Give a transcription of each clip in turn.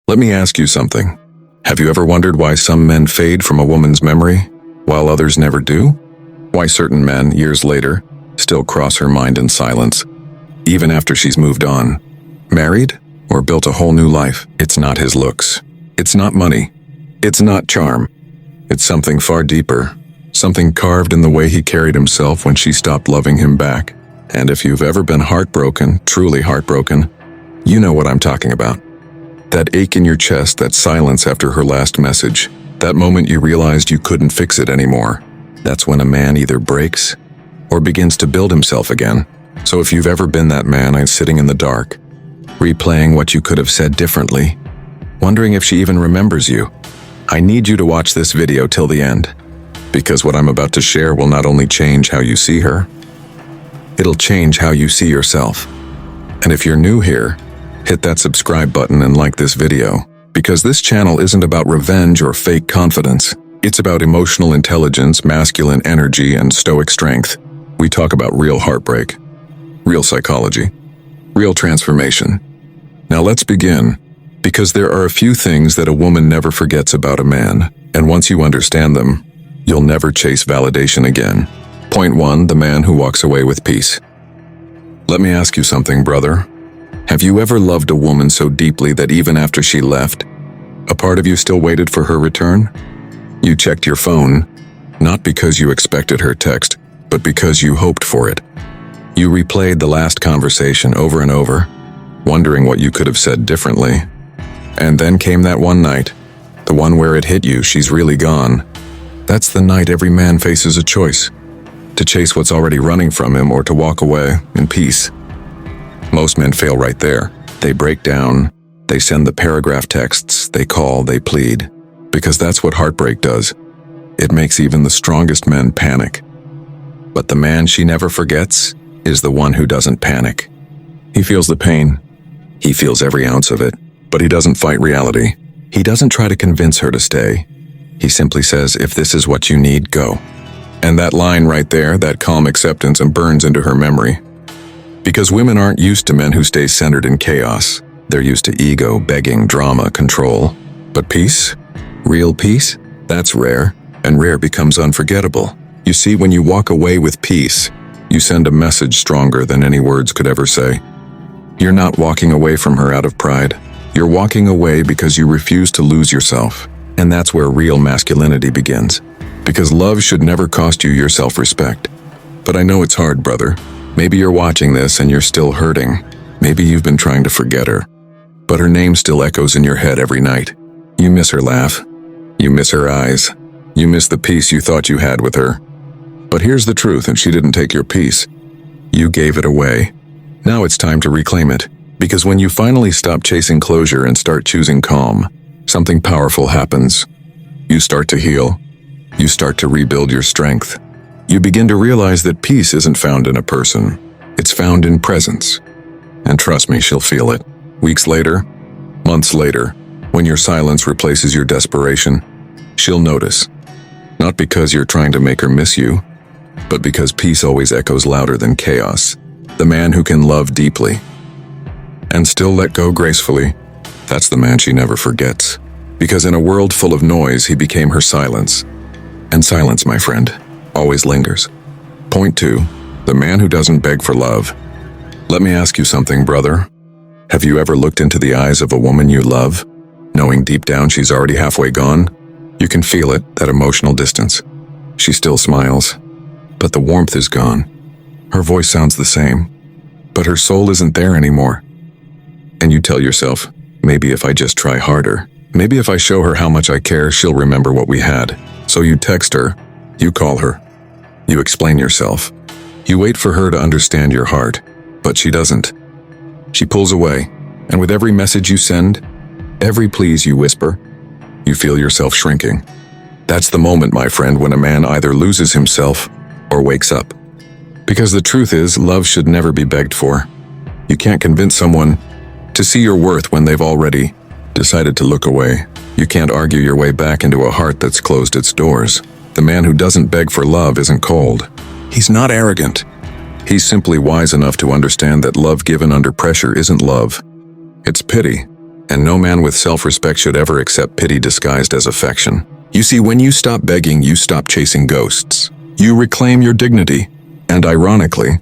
Let me ask you something. Have you ever wondered why some men fade from a woman's memory, while others never do? Why certain men, years later, still cross her mind in silence, even after she's moved on, married, or built a whole new life? It's not his looks. It's not money. It's not charm. It's something far deeper, something carved in the way he carried himself when she stopped loving him back. And if you've ever been heartbroken, truly heartbroken, you know what I'm talking about. That ache in your chest, that silence after her last message, that moment you realized you couldn't fix it anymore. That's when a man either breaks or begins to build himself again. So if you've ever been that man sitting in the dark, replaying what you could have said differently, wondering if she even remembers you, I need you to watch this video till the end, because what I'm about to share will not only change how you see her, it'll change how you see yourself. And if you're new here, hit that subscribe button and like this video, because this channel isn't about revenge or fake confidence. It's about emotional intelligence, masculine energy, and stoic strength. We talk about real heartbreak, real psychology, real transformation. Now let's begin, because there are a few things that a woman never forgets about a man, and once you understand them, you'll never chase validation again. Point 1, the man who walks away with peace. Let me ask you something, brother. Have you ever loved a woman so deeply that even after she left, a part of you still waited for her return? You checked your phone, not because you expected her text, but because you hoped for it. You replayed the last conversation over and over, wondering what you could have said differently. And then came that one night, the one where it hit you, she's really gone. That's the night every man faces a choice, to chase what's already running from him or to walk away in peace. Most men fail right there. They break down, they send the paragraph texts, they call, they plead, because that's what heartbreak does. It makes even the strongest men panic. But the man she never forgets is the one who doesn't panic. He feels the pain. He feels every ounce of it, but he doesn't fight reality. He doesn't try to convince her to stay. He simply says, if this is what you need, go. And that line right there, that calm acceptance, and burns into her memory. Because women aren't used to men who stay centered in chaos. They're used to ego, begging, drama, control. But peace? Real peace? That's rare, and rare becomes unforgettable. You see, when you walk away with peace, you send a message stronger than any words could ever say. You're not walking away from her out of pride. You're walking away because you refuse to lose yourself. And that's where real masculinity begins. Because love should never cost you your self-respect. But I know it's hard, brother. Maybe you're watching this and you're still hurting. Maybe you've been trying to forget her. But her name still echoes in your head every night. You miss her laugh. You miss her eyes. You miss the peace you thought you had with her. But here's the truth, and she didn't take your peace. You gave it away. Now it's time to reclaim it. Because when you finally stop chasing closure and start choosing calm, something powerful happens. You start to heal. You start to rebuild your strength. You begin to realize that peace isn't found in a person. It's found in presence. And trust me, she'll feel it. Weeks later, months later, when your silence replaces your desperation, she'll notice. Not because you're trying to make her miss you, but because peace always echoes louder than chaos. The man who can love deeply and still let go gracefully, that's the man she never forgets. Because in a world full of noise, he became her silence. And silence, my friend, always lingers. Point 2, the man who doesn't beg for love. Let me ask you something, brother. Have you ever looked into the eyes of a woman you love, knowing deep down she's already halfway gone? You can feel it, that emotional distance. She still smiles, but the warmth is gone. Her voice sounds the same, but her soul isn't there anymore. And you tell yourself, maybe if I just try harder, maybe if I show her how much I care, she'll remember what we had. So you text her, you call her, you explain yourself. You wait for her to understand your heart, but she doesn't. She pulls away, and with every message you send, every please you whisper, you feel yourself shrinking. That's the moment, my friend, when a man either loses himself or wakes up. Because the truth is, love should never be begged for. You can't convince someone to see your worth when they've already decided to look away. You can't argue your way back into a heart that's closed its doors. The man who doesn't beg for love isn't cold. He's not arrogant. He's simply wise enough to understand that love given under pressure isn't love. It's pity. And no man with self-respect should ever accept pity disguised as affection. You see, when you stop begging, you stop chasing ghosts. You reclaim your dignity. And ironically,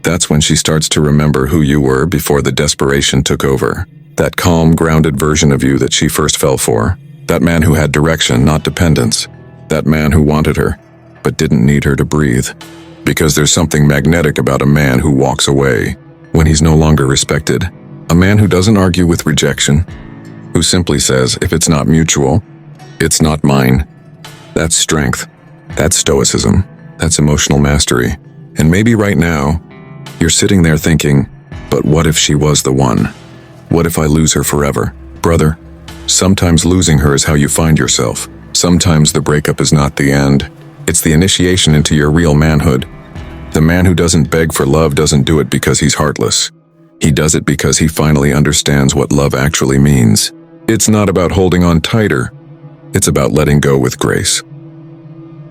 that's when she starts to remember who you were before the desperation took over. That calm, grounded version of you that she first fell for. That man who had direction, not dependence. That man who wanted her, but didn't need her to breathe. Because there's something magnetic about a man who walks away when he's no longer respected. A man who doesn't argue with rejection, who simply says, if it's not mutual, it's not mine. That's strength. That's stoicism. That's emotional mastery. And maybe right now, you're sitting there thinking, but what if she was the one? What if I lose her forever? Brother, sometimes losing her is how you find yourself. Sometimes the breakup is not the end. It's the initiation into your real manhood. The man who doesn't beg for love doesn't do it because he's heartless. He does it because he finally understands what love actually means. It's not about holding on tighter. It's about letting go with grace.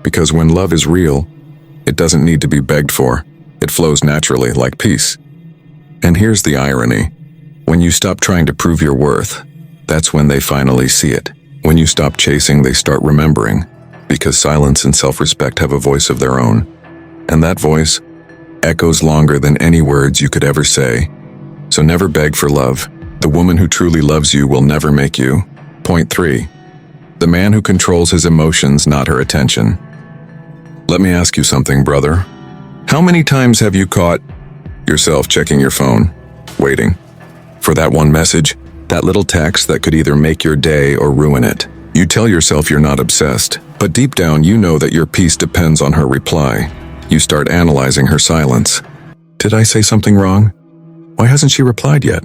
Because when love is real, it doesn't need to be begged for. It flows naturally, like peace. And here's the irony. When you stop trying to prove your worth, that's when they finally see it. When you stop chasing, they start remembering. Because silence and self-respect have a voice of their own. And that voice echoes longer than any words you could ever say. So never beg for love. The woman who truly loves you will never make you. Point 3. The man who controls his emotions, not her attention. Let me ask you something, brother. How many times have you caught yourself checking your phone, waiting for that one message, that little text that could either make your day or ruin it? You tell yourself you're not obsessed, but deep down you know that your peace depends on her reply. You start analyzing her silence. Did I say something wrong? Why hasn't she replied yet?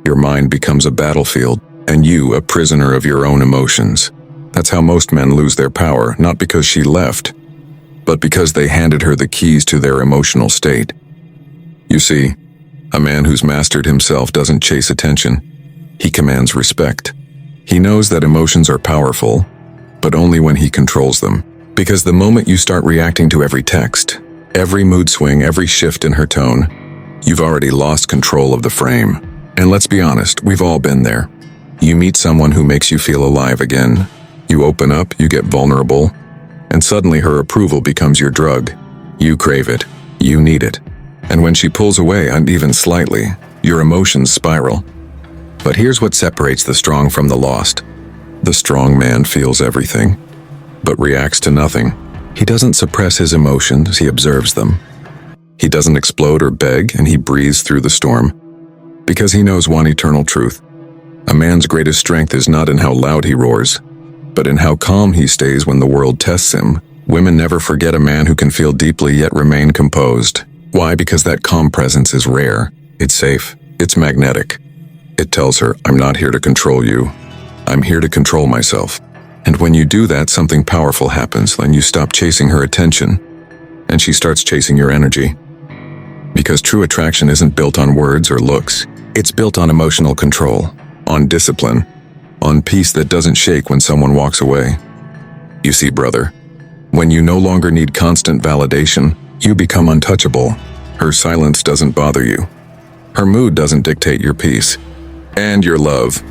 Your mind becomes a battlefield, and you a prisoner of your own emotions. That's how most men lose their power, not because she left, but because they handed her the keys to their emotional state. You see, a man who's mastered himself doesn't chase attention. He commands respect. He knows that emotions are powerful, but only when he controls them. Because the moment you start reacting to every text, every mood swing, every shift in her tone, you've already lost control of the frame. And let's be honest, we've all been there. You meet someone who makes you feel alive again. You open up, you get vulnerable, and suddenly her approval becomes your drug. You crave it. You need it. And when she pulls away, and even slightly, your emotions spiral. But here's what separates the strong from the lost. The strong man feels everything, but reacts to nothing. He doesn't suppress his emotions, he observes them. He doesn't explode or beg, and he breathes through the storm. Because he knows one eternal truth. A man's greatest strength is not in how loud he roars, but in how calm he stays when the world tests him. Women never forget a man who can feel deeply yet remain composed. Why? Because that calm presence is rare. It's safe. It's magnetic. It tells her, I'm not here to control you. I'm here to control myself. And when you do that, something powerful happens. Then you stop chasing her attention, and she starts chasing your energy. Because true attraction isn't built on words or looks. It's built on emotional control, on discipline, on peace that doesn't shake when someone walks away. You see, brother, when you no longer need constant validation, you become untouchable. Her silence doesn't bother you. Her mood doesn't dictate your peace. And your love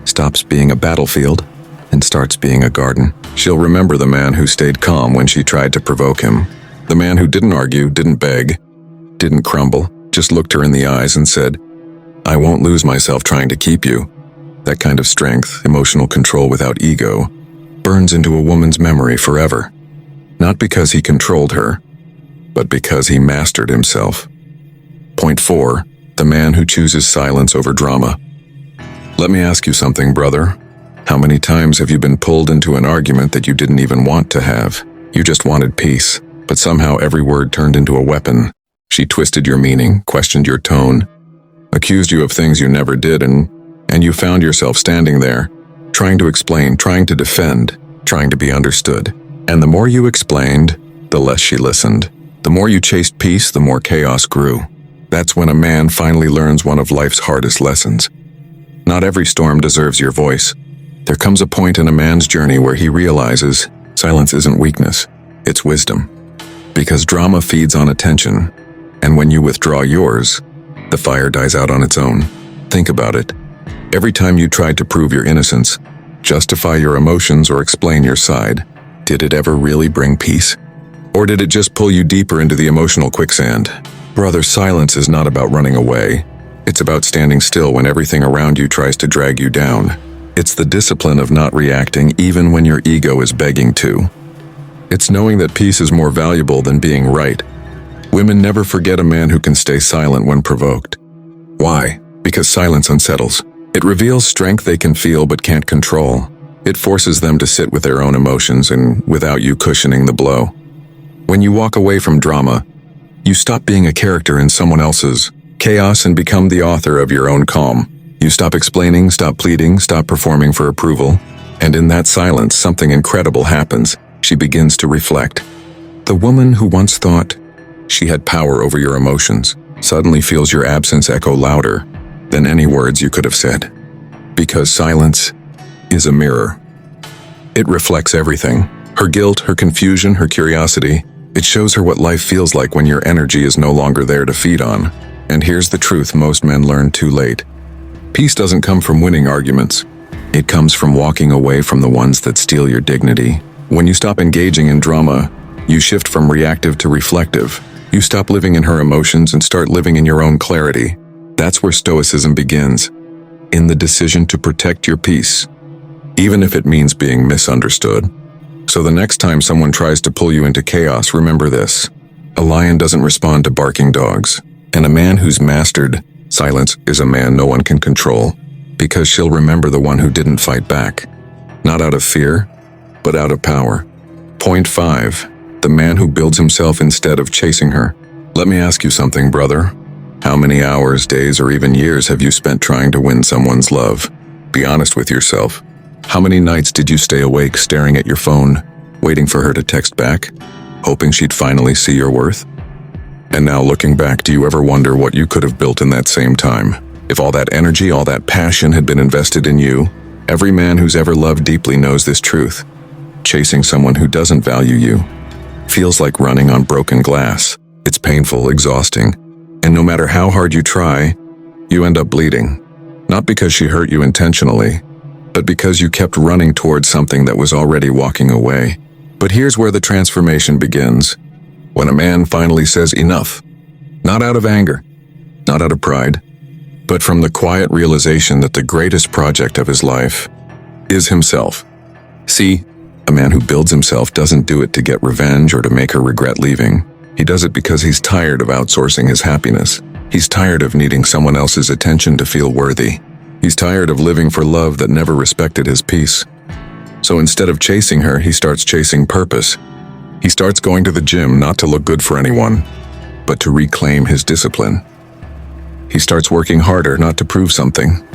stops being a battlefield and starts being a garden. She'll remember the man who stayed calm when she tried to provoke him. The man who didn't argue, didn't beg, didn't crumble, just looked her in the eyes and said, I won't lose myself trying to keep you. That kind of strength, emotional control without ego, burns into a woman's memory forever. Not because he controlled her, but because he mastered himself. Point 4. The man who chooses silence over drama. Let me ask you something, brother. How many times have you been pulled into an argument that you didn't even want to have? You just wanted peace, but somehow every word turned into a weapon. She twisted your meaning, questioned your tone, accused you of things you never did, and you found yourself standing there, trying to explain, trying to defend, trying to be understood. And the more you explained, the less she listened. The more you chased peace, the more chaos grew. That's when a man finally learns one of life's hardest lessons. Not every storm deserves your voice. There comes a point in a man's journey where he realizes silence isn't weakness, it's wisdom. Because drama feeds on attention, and when you withdraw yours, the fire dies out on its own. Think about it. Every time you tried to prove your innocence, justify your emotions, or explain your side, did it ever really bring peace? Or did it just pull you deeper into the emotional quicksand? Brother, silence is not about running away. It's about standing still when everything around you tries to drag you down. It's the discipline of not reacting even when your ego is begging to. It's knowing that peace is more valuable than being right. Women never forget a man who can stay silent when provoked. Why? Because silence unsettles. It reveals strength they can feel but can't control. It forces them to sit with their own emotions and without you cushioning the blow. When you walk away from drama, you stop being a character in someone else's chaos and become the author of your own calm. You stop explaining, stop pleading, stop performing for approval. And in that silence, something incredible happens. She begins to reflect. The woman who once thought she had power over your emotions suddenly feels your absence echo louder than any words you could have said. Because silence is a mirror. It reflects everything. Her guilt, her confusion, her curiosity. It shows her what life feels like when your energy is no longer there to feed on. And here's the truth most men learn too late. Peace doesn't come from winning arguments. It comes from walking away from the ones that steal your dignity. When you stop engaging in drama, you shift from reactive to reflective. You stop living in her emotions and start living in your own clarity. That's where Stoicism begins. In the decision to protect your peace, even if it means being misunderstood. So the next time someone tries to pull you into chaos, remember this. A lion doesn't respond to barking dogs. And a man who's mastered silence is a man no one can control, because she'll remember the one who didn't fight back. Not out of fear, but out of power. Point 5. The man who builds himself instead of chasing her. Let me ask you something, brother. How many hours, days, or even years have you spent trying to win someone's love? Be honest with yourself. How many nights did you stay awake staring at your phone, waiting for her to text back, hoping she'd finally see your worth? And now looking back, do you ever wonder what you could have built in that same time? If all that energy, all that passion had been invested in you, every man who's ever loved deeply knows this truth. Chasing someone who doesn't value you feels like running on broken glass. It's painful, exhausting, and no matter how hard you try, you end up bleeding. Not because she hurt you intentionally, but because you kept running towards something that was already walking away. But here's where the transformation begins. When a man finally says enough, not out of anger, not out of pride, but from the quiet realization that the greatest project of his life is himself. See, a man who builds himself doesn't do it to get revenge or to make her regret leaving. He does it because he's tired of outsourcing his happiness. He's tired of needing someone else's attention to feel worthy. He's tired of living for love that never respected his peace. So instead of chasing her, he starts chasing purpose. He starts going to the gym not to look good for anyone, but to reclaim his discipline. He starts working harder not to prove something,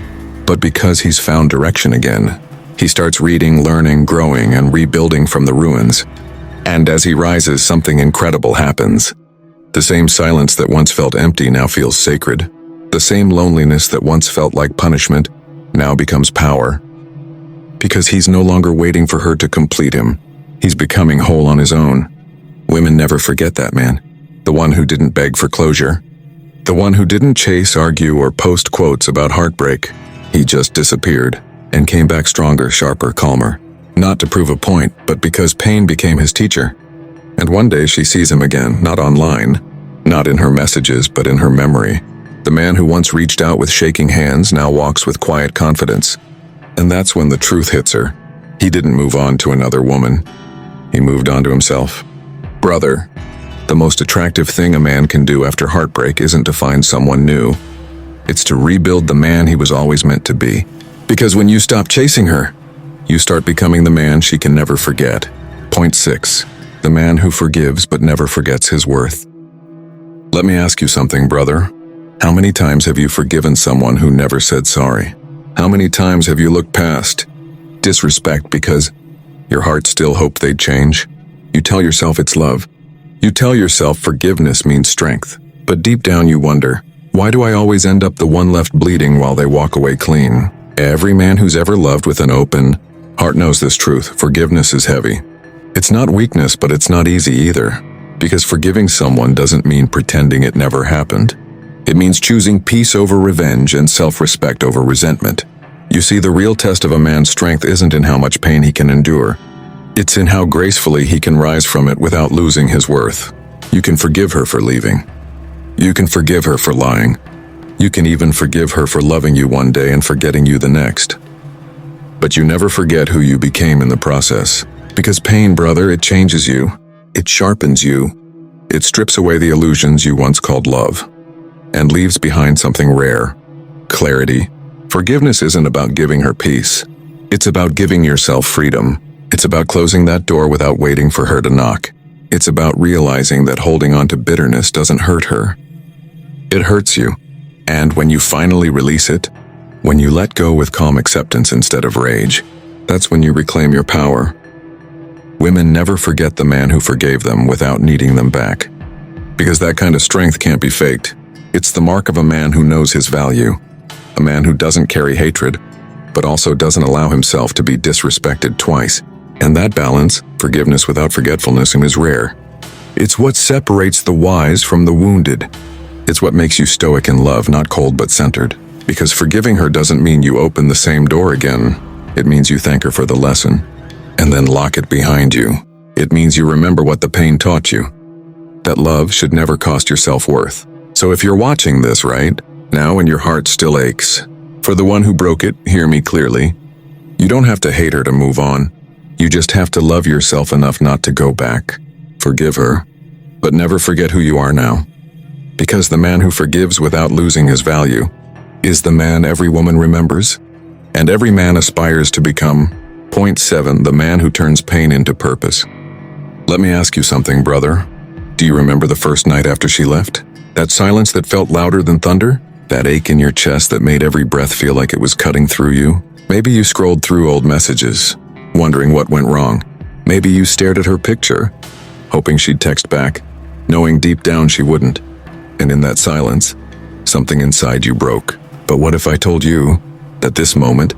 but because he's found direction again. He starts reading, learning, growing, and rebuilding from the ruins. And as he rises, something incredible happens. The same silence that once felt empty now feels sacred. The same loneliness that once felt like punishment now becomes power. Because he's no longer waiting for her to complete him. He's becoming whole on his own. Women never forget that man. The one who didn't beg for closure. The one who didn't chase, argue, or post quotes about heartbreak. He just disappeared and came back stronger, sharper, calmer. Not to prove a point, but because pain became his teacher. And one day she sees him again, not online, not in her messages, but in her memory. The man who once reached out with shaking hands now walks with quiet confidence. And that's when the truth hits her. He didn't move on to another woman. He moved on to himself. Brother, the most attractive thing a man can do after heartbreak isn't to find someone new. It's to rebuild the man he was always meant to be. Because when you stop chasing her, you start becoming the man she can never forget. Point 6. The man who forgives but never forgets his worth. Let me ask you something, brother. How many times have you forgiven someone who never said sorry? How many times have you looked past disrespect because your heart still hoped they'd change? You tell yourself it's love. You tell yourself forgiveness means strength. But deep down you wonder, why do I always end up the one left bleeding while they walk away clean? Every man who's ever loved with an open heart knows this truth. Forgiveness is heavy. It's not weakness, but it's not easy either. Because forgiving someone doesn't mean pretending it never happened. It means choosing peace over revenge and self-respect over resentment. You see, the real test of a man's strength isn't in how much pain he can endure. It's in how gracefully he can rise from it without losing his worth. You can forgive her for leaving. You can forgive her for lying. You can even forgive her for loving you one day and forgetting you the next. But you never forget who you became in the process. Because pain, brother, it changes you. It sharpens you. It strips away the illusions you once called love, and leaves behind something rare: clarity. Forgiveness isn't about giving her peace. It's about giving yourself freedom. It's about closing that door without waiting for her to knock. It's about realizing that holding on to bitterness doesn't hurt her. It hurts you. And when you finally release it, when you let go with calm acceptance instead of rage, that's when you reclaim your power. Women never forget the man who forgave them without needing them back. Because that kind of strength can't be faked. It's the mark of a man who knows his value. A man who doesn't carry hatred, but also doesn't allow himself to be disrespected twice. And that balance, forgiveness without forgetfulness, is rare. It's what separates the wise from the wounded. It's what makes you stoic in love, not cold but centered. Because forgiving her doesn't mean you open the same door again. It means you thank her for the lesson, and then lock it behind you. It means you remember what the pain taught you. That love should never cost your self-worth. So if you're watching this right now and your heart still aches, for the one who broke it, hear me clearly. You don't have to hate her to move on. You just have to love yourself enough not to go back. Forgive her, but never forget who you are now. Because the man who forgives without losing his value is the man every woman remembers, and every man aspires to become. Point 7, the man who turns pain into purpose. Let me ask you something, brother. Do you remember the first night after she left? That silence that felt louder than thunder? That ache in your chest that made every breath feel like it was cutting through you? Maybe you scrolled through old messages, wondering what went wrong. Maybe you stared at her picture, hoping she'd text back, knowing deep down she wouldn't. And in that silence, something inside you broke. But what if I told you that this moment,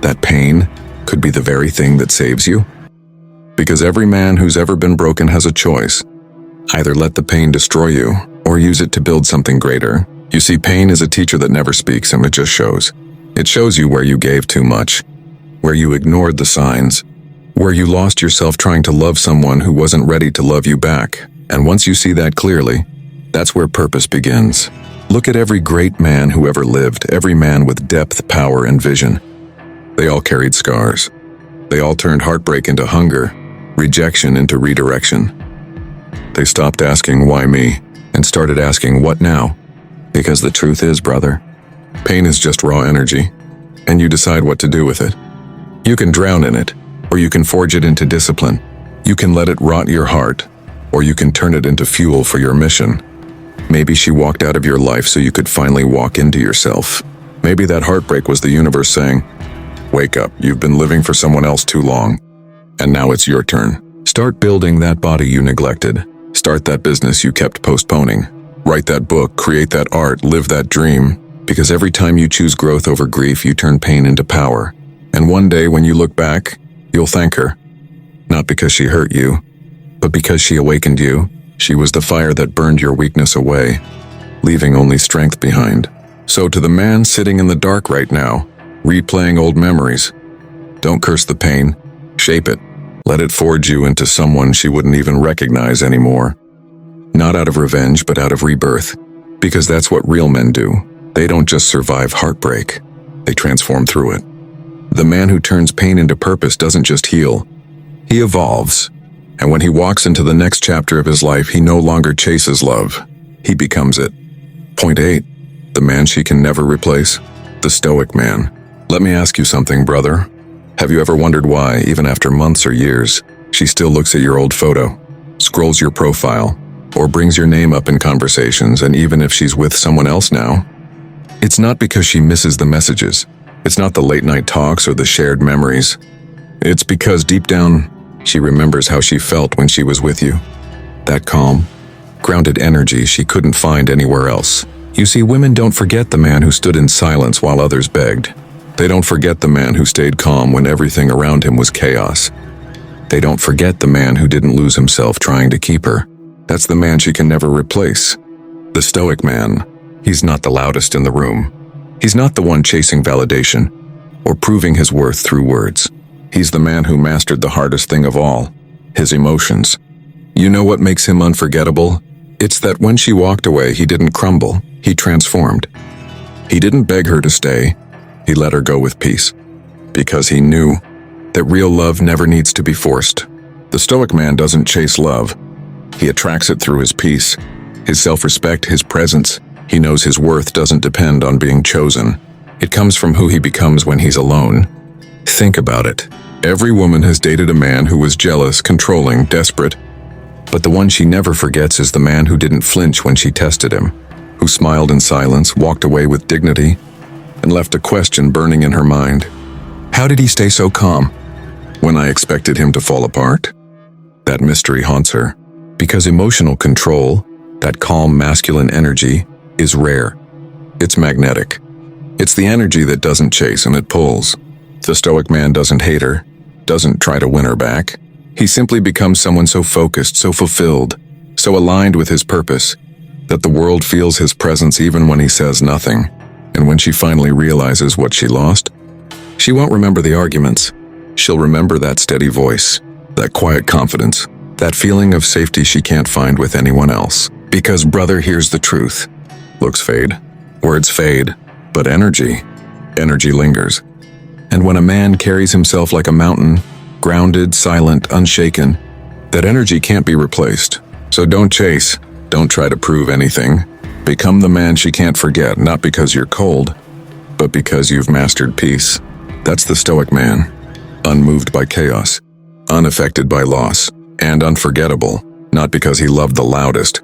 that pain, could be the very thing that saves you? Because every man who's ever been broken has a choice. Either let the pain destroy you, or use it to build something greater. You see, pain is a teacher that never speaks, and it just shows. It shows you where you gave too much, where you ignored the signs, where you lost yourself trying to love someone who wasn't ready to love you back. And once you see that clearly, that's where purpose begins. Look at every great man who ever lived, every man with depth, power, and vision. They all carried scars. They all turned heartbreak into hunger, rejection into redirection. They stopped asking, why me? And started asking, what now? Because the truth is, brother, pain is just raw energy, and you decide what to do with it. You can drown in it, or you can forge it into discipline. You can let it rot your heart, or you can turn it into fuel for your mission. Maybe she walked out of your life so you could finally walk into yourself. Maybe that heartbreak was the universe saying, wake up, you've been living for someone else too long, and now it's your turn. Start building that body you neglected. Start that business you kept postponing. Write that book, create that art, live that dream. Because every time you choose growth over grief, you turn pain into power. And one day when you look back, you'll thank her. Not because she hurt you, but because she awakened you. She was the fire that burned your weakness away, leaving only strength behind. So to the man sitting in the dark right now, replaying old memories, don't curse the pain, shape it. Let it forge you into someone she wouldn't even recognize anymore. Not out of revenge, but out of rebirth. Because that's what real men do. They don't just survive heartbreak, they transform through it. The man who turns pain into purpose doesn't just heal, he evolves. And when he walks into the next chapter of his life, he no longer chases love, he becomes it. Point 8, the man she can never replace, the stoic man. Let me ask you something, brother. Have you ever wondered why, even after months or years, she still looks at your old photo, scrolls your profile, or brings your name up in conversations, and even if she's with someone else now? It's not because she misses the messages. It's not the late-night talks or the shared memories. It's because deep down, she remembers how she felt when she was with you. That calm, grounded energy she couldn't find anywhere else. You see, women don't forget the man who stood in silence while others begged. They don't forget the man who stayed calm when everything around him was chaos. They don't forget the man who didn't lose himself trying to keep her. That's the man she can never replace. The stoic man. He's not the loudest in the room. He's not the one chasing validation. or proving his worth through words. He's the man who mastered the hardest thing of all, his emotions. You know what makes him unforgettable? It's that when she walked away, he didn't crumble, he transformed. He didn't beg her to stay, he let her go with peace. Because he knew that real love never needs to be forced. The Stoic man doesn't chase love. He attracts it through his peace, his self-respect, his presence. He knows his worth doesn't depend on being chosen. It comes from who he becomes when he's alone. Think about it. Every woman has dated a man who was jealous, controlling, desperate. But the one she never forgets is the man who didn't flinch when she tested him, who smiled in silence, walked away with dignity, and left a question burning in her mind. How did he stay so calm when I expected him to fall apart? That mystery haunts her, because emotional control, that calm masculine energy, is rare. It's magnetic. It's the energy that doesn't chase and it pulls. The Stoic man doesn't hate her, doesn't try to win her back. He simply becomes someone so focused, so fulfilled, so aligned with his purpose, that the world feels his presence even when he says nothing. And when she finally realizes what she lost, she won't remember the arguments. She'll remember that steady voice, that quiet confidence, that feeling of safety she can't find with anyone else. Because, brother, here's the truth. Looks fade, words fade, but energy lingers. And when a man carries himself like a mountain, grounded, silent, unshaken, that energy can't be replaced. So don't chase, don't try to prove anything. Become the man she can't forget, not because you're cold, but because you've mastered peace. That's the Stoic man, unmoved by chaos, unaffected by loss, and unforgettable, not because he loved the loudest,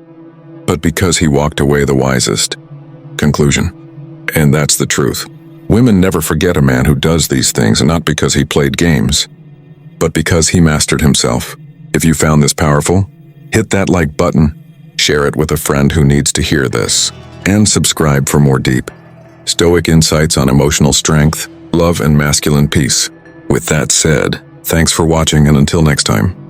but because he walked away the wisest. Conclusion. And that's the truth. Women never forget a man who does these things, not because he played games, but because he mastered himself. If you found this powerful, hit that like button, share it with a friend who needs to hear this, and subscribe for more deep, Stoic insights on emotional strength, love, and masculine peace. With that said, thanks for watching, and until next time.